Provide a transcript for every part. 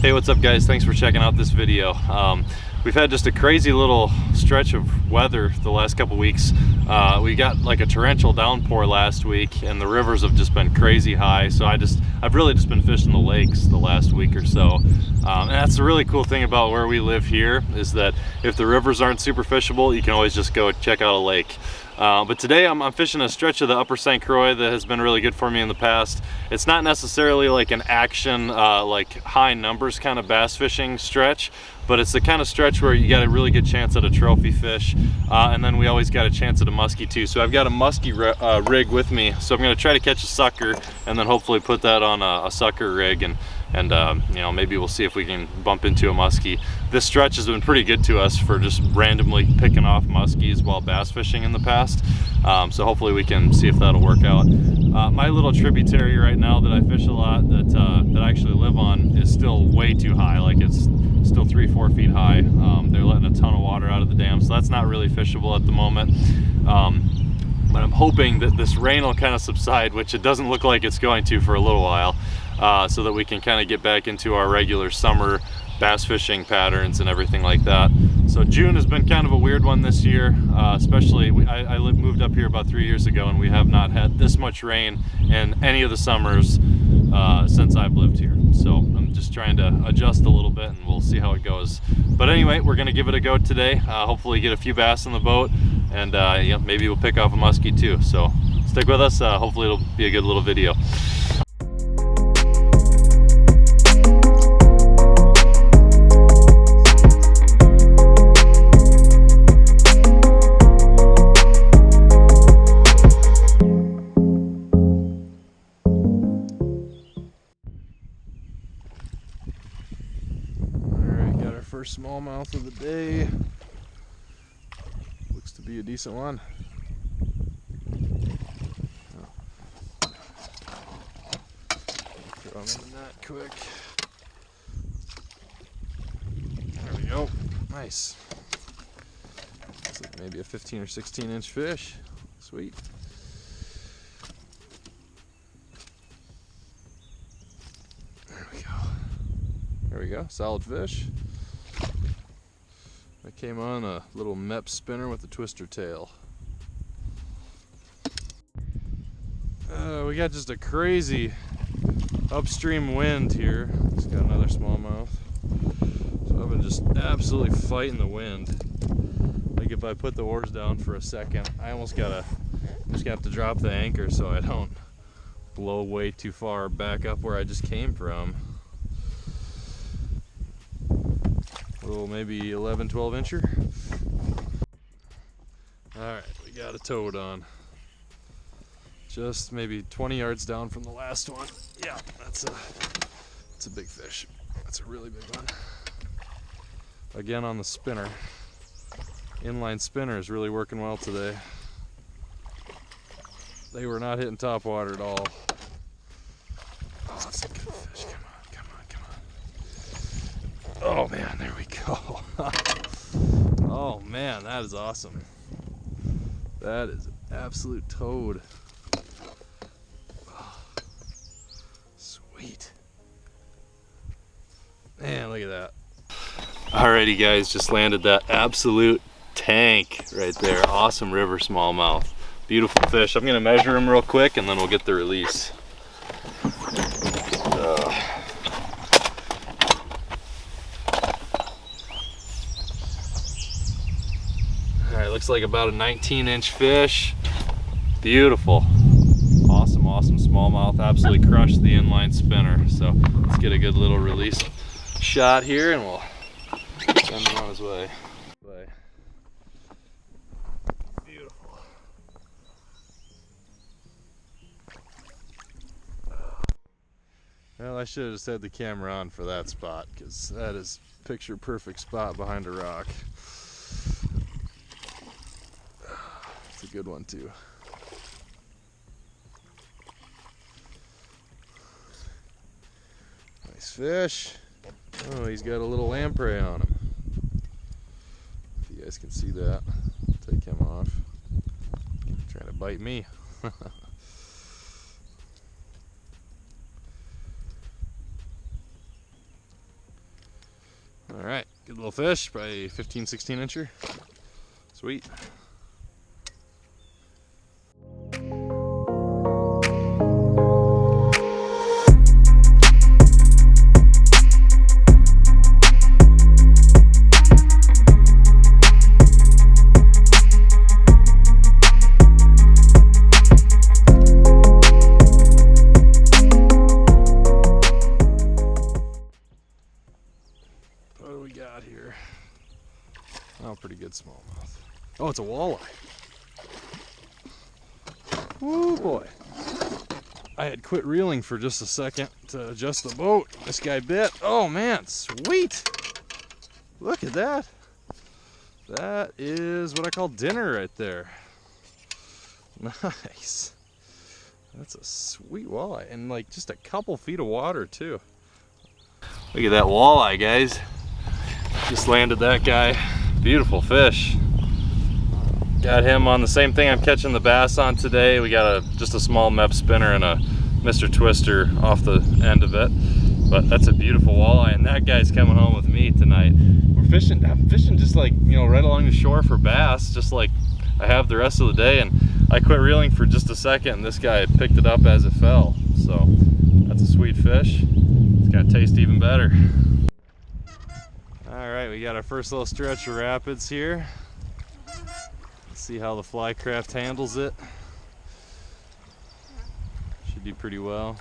Hey, what's up guys? Thanks for checking out this video. We've had just a crazy little stretch of weather the last couple weeks. We got like a torrential downpour last week and the rivers have just been crazy high. So I've really just been fishing the lakes the last week or so. And that's the really cool thing about where we live here is that if the rivers aren't super fishable, you can always just go check out a lake. But today I'm fishing a stretch of the upper St. Croix that has been really good for me in the past. It's not necessarily like an action, like high numbers kind of bass fishing stretch, but it's the kind of stretch where you got a really good chance at a trophy fish. And then we always got a chance at a muskie too. So I've got a muskie rig with me. So I'm gonna try to catch a sucker and then hopefully put that on a sucker rig and you know, maybe we'll see if we can bump into a muskie. This stretch has been pretty good to us for just randomly picking off muskies while bass fishing in the past. So hopefully we can see if that'll work out. My little tributary right now that I fish a lot, that I actually live on, is still way too high. Like it's still 3-4 feet high. They're letting a ton of water out of the dam, so that's not really fishable at the moment. But I'm hoping that this rain will kind of subside, which it doesn't look like it's going to for a little while, so that we can kind of get back into our regular summer bass fishing patterns and everything like that. So June has been kind of a weird one this year, especially I moved up here about 3 years ago and we have not had this much rain in any of the summers since I've lived here. So I'm just trying to adjust a little bit and we'll see how it goes. But anyway, we're gonna give it a go today. Hopefully get a few bass in the boat and yeah, maybe we'll pick off a muskie too. So stick with us, hopefully it'll be a good little video. First smallmouth of the day. Looks to be a decent one. Throw him in the net quick. There we go. Nice. Looks like maybe a 15 or 16 inch fish. Sweet. There we go. There we go. Solid fish. I came on a little MEP spinner with a twister tail. We got just a crazy upstream wind here. Just got another smallmouth. So I've been just absolutely fighting the wind. Like if I put the oars down for a second, I almost just have to drop the anchor so I don't blow way too far back up where I just came from. Little maybe 11-12 incher. Alright, we got a toad on. Just maybe 20 yards down from the last one. Yeah, that's a big fish. That's a really big one. Again on the spinner. Inline spinner is really working well today. They were not hitting top water at all. Oh, that's a good fish. Come on, come on, come on. Oh man, there we go. Oh man, that is awesome. That is an absolute toad. Oh, sweet. Man, look at that. Alrighty guys, just landed that absolute tank right there. Awesome river smallmouth. Beautiful fish. I'm gonna measure him real quick and then we'll get the release. Looks like about a 19-inch fish. Beautiful. Awesome, awesome smallmouth. Absolutely crushed the inline spinner. So let's get a good little release shot here and we'll send him on his way. Beautiful. Well, I should have just had the camera on for that spot because that is picture perfect spot behind a rock. It's a good one too. Nice fish. Oh, he's got a little lamprey on him. If you guys can see that, take him off. Trying to bite me. All right, good little fish, probably 15, 16 incher. Sweet. What do we got here? Oh, pretty good smallmouth. Oh, it's a walleye. Oh boy. I had quit reeling for just a second to adjust the boat. This guy bit. Oh man, sweet. Look at that. That is what I call dinner right there. Nice. That's a sweet walleye, and like just a couple feet of water too. Look at that walleye, guys. Just landed that guy. Beautiful fish. Got him on the same thing I'm catching the bass on today. We got just a small MEP spinner and a Mr. Twister off the end of it. But that's a beautiful walleye, and that guy's coming home with me tonight. I'm fishing just like, you know, right along the shore for bass, just like I have the rest of the day, and I quit reeling for just a second, and this guy picked it up as it fell. So that's a sweet fish. It's gonna taste even better. All right, we got our first little stretch of rapids here. Let's see how the Flycraft handles it. Should do pretty well.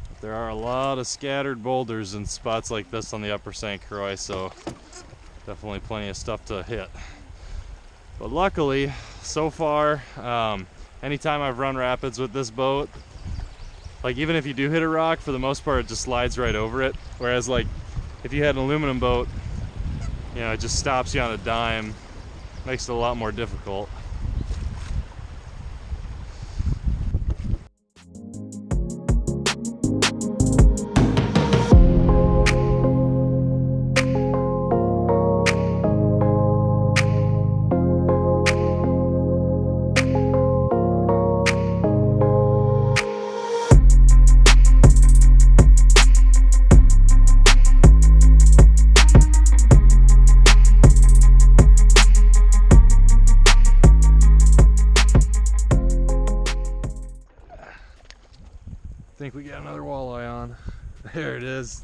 But there are a lot of scattered boulders in spots like this on the upper St. Croix, so definitely plenty of stuff to hit. But luckily, so far, anytime I've run rapids with this boat, like even if you do hit a rock, for the most part it just slides right over it. Whereas like if you had an aluminum boat, you know, it just stops you on a dime, makes it a lot more difficult. I think we got another walleye on. There it is.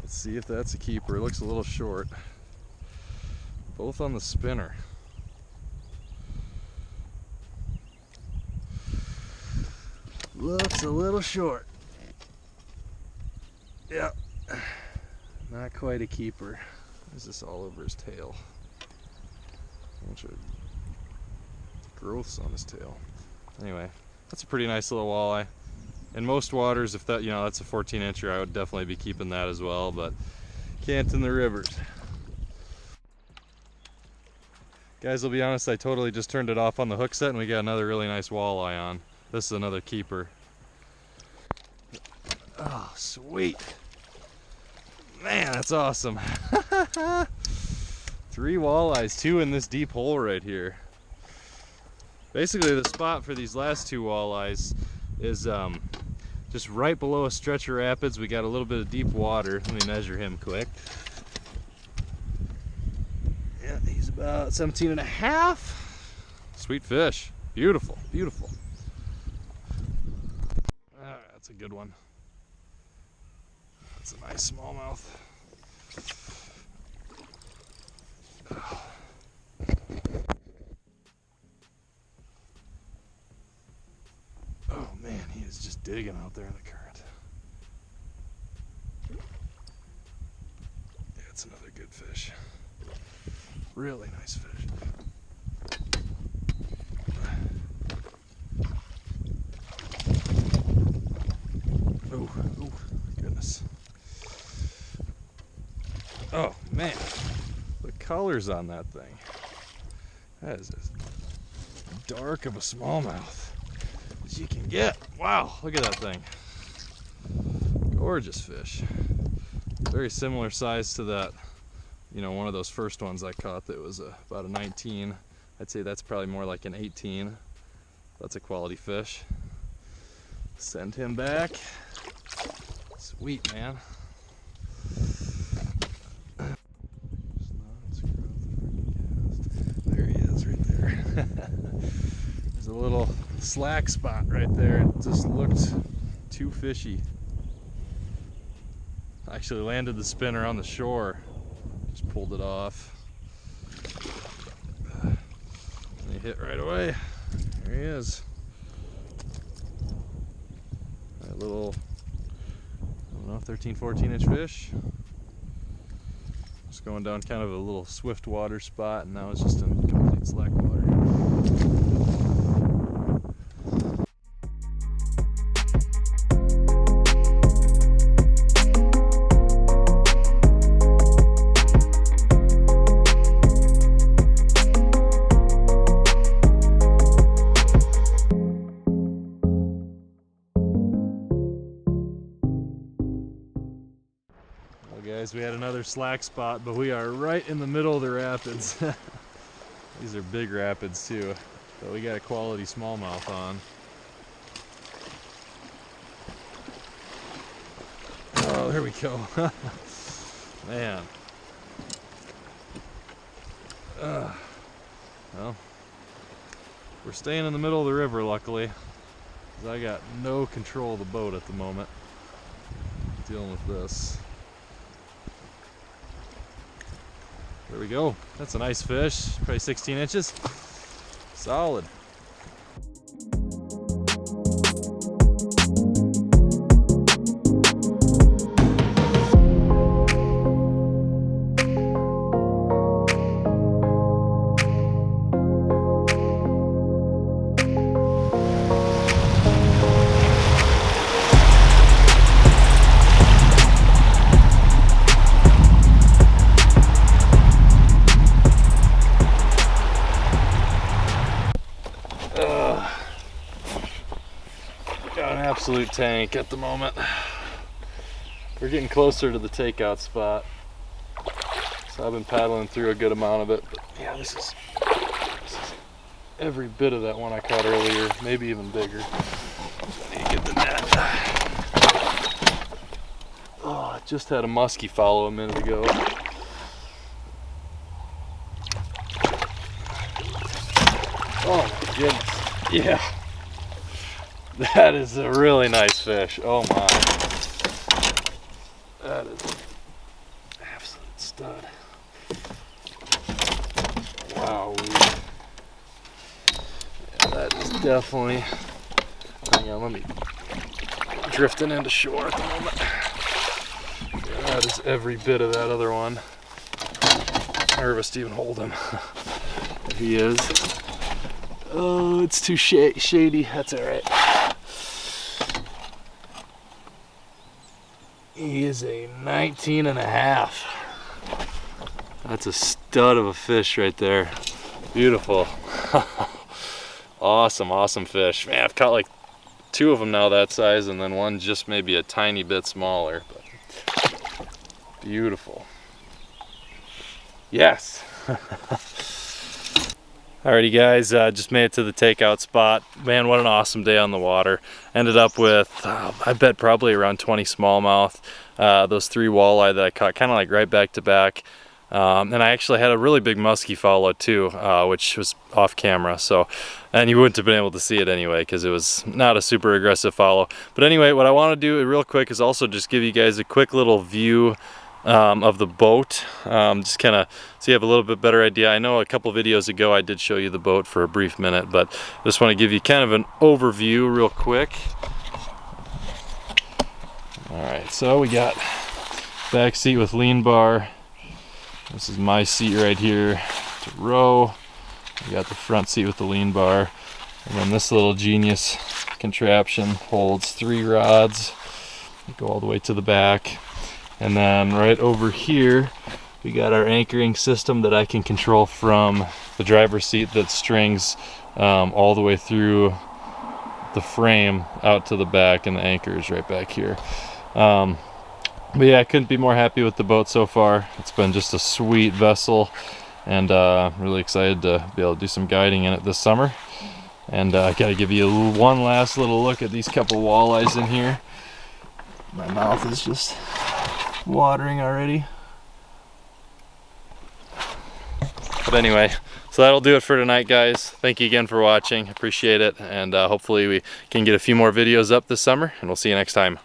Let's see if that's a keeper. It looks a little short. Both on the spinner. Looks a little short. Yep. Not quite a keeper. There's this all over his tail. A bunch of growths on his tail. Anyway, that's a pretty nice little walleye. In most waters, if that, you know, that's a 14 incher, I would definitely be keeping that as well, but can't in the rivers. Guys, I'll be honest, I totally just turned it off on the hook set and we got another really nice walleye on. This is another keeper. Oh, sweet. Man, that's awesome. 3 walleyes, 2 in this deep hole right here. Basically, the spot for these last 2 walleyes is just right below a stretch of rapids. We got a little bit of deep water. Let me measure him quick. Yeah, he's about 17 and a half. Sweet fish. Beautiful, beautiful. That's a good one. That's a nice smallmouth. Oh man, he is just digging out there in the current. Yeah, it's another good fish. Really nice fish. Oh, goodness. Oh man, the colors on that thing. That is as dark of a smallmouth as you can get. Wow, look at that thing. Gorgeous fish. Very similar size to that, you know, one of those first ones I caught that was about a 19. I'd say that's probably more like an 18. That's a quality fish. Send him back. Sweet, man. slack spot right there. It just looked too fishy. I actually landed the spinner on the shore. Just pulled it off. And he hit right away. There he is. That little, I don't know, 13, 14-inch fish. Just going down kind of a little swift water spot, and now it's just in complete slack water. Guys, we had another slack spot, but we are right in the middle of the rapids. These are big rapids too, but we got a quality smallmouth on. Oh, there we go. Man. Well, we're staying in the middle of the river, luckily, because I got no control of the boat at the moment. Dealing with this. There we go. That's a nice fish. Probably 16 inches. Solid. Got an absolute tank at the moment. We're getting closer to the takeout spot, so I've been paddling through a good amount of it. But yeah, this is every bit of that one I caught earlier, maybe even bigger. I need to get the net. Oh, I just had a muskie follow a minute ago. Oh my goodness. Yeah. That is a really nice fish. Oh my. That is an absolute stud. Wow. Yeah, that is definitely. Hang on, let me. Drifting into shore at the moment. Yeah, that is every bit of that other one. I'm nervous to even hold him. There he is. Oh, it's too shady. That's all right. He is a 19 and a half. That's a stud of a fish right there. Beautiful. Awesome, awesome fish. Man, I've caught like 2 of them now that size, and then one just maybe a tiny bit smaller. But beautiful. Yes. Alrighty guys, just made it to the takeout spot. Man, what an awesome day on the water. Ended up with, I bet probably around 20 smallmouth. Those 3 walleye that I caught kind of like right back to back. And I actually had a really big muskie follow too, which was off camera. So, and you wouldn't have been able to see it anyway because it was not a super aggressive follow. But anyway, what I want to do real quick is also just give you guys a quick little view of the boat, just kind of so you have a little bit better idea. I know a couple videos ago I did show you the boat for a brief minute, but I just want to give you kind of an overview real quick. Alright, so we got back seat with lean bar. This is my seat right here to row. We got the front seat with the lean bar, and then this little genius contraption holds 3 rods. They go all the way to the back. And then right over here we got our anchoring system that I can control from the driver's seat that strings all the way through the frame out to the back, and the anchor is right back here. But yeah, I couldn't be more happy with the boat so far. It's been just a sweet vessel, and really excited to be able to do some guiding in it this summer. And I gotta give you one last little look at these couple walleyes in here. My mouth is just watering already. But anyway, So that'll do it for tonight, guys. Thank you again for watching. Appreciate it, and hopefully we can get a few more videos up this summer, and we'll see you next time.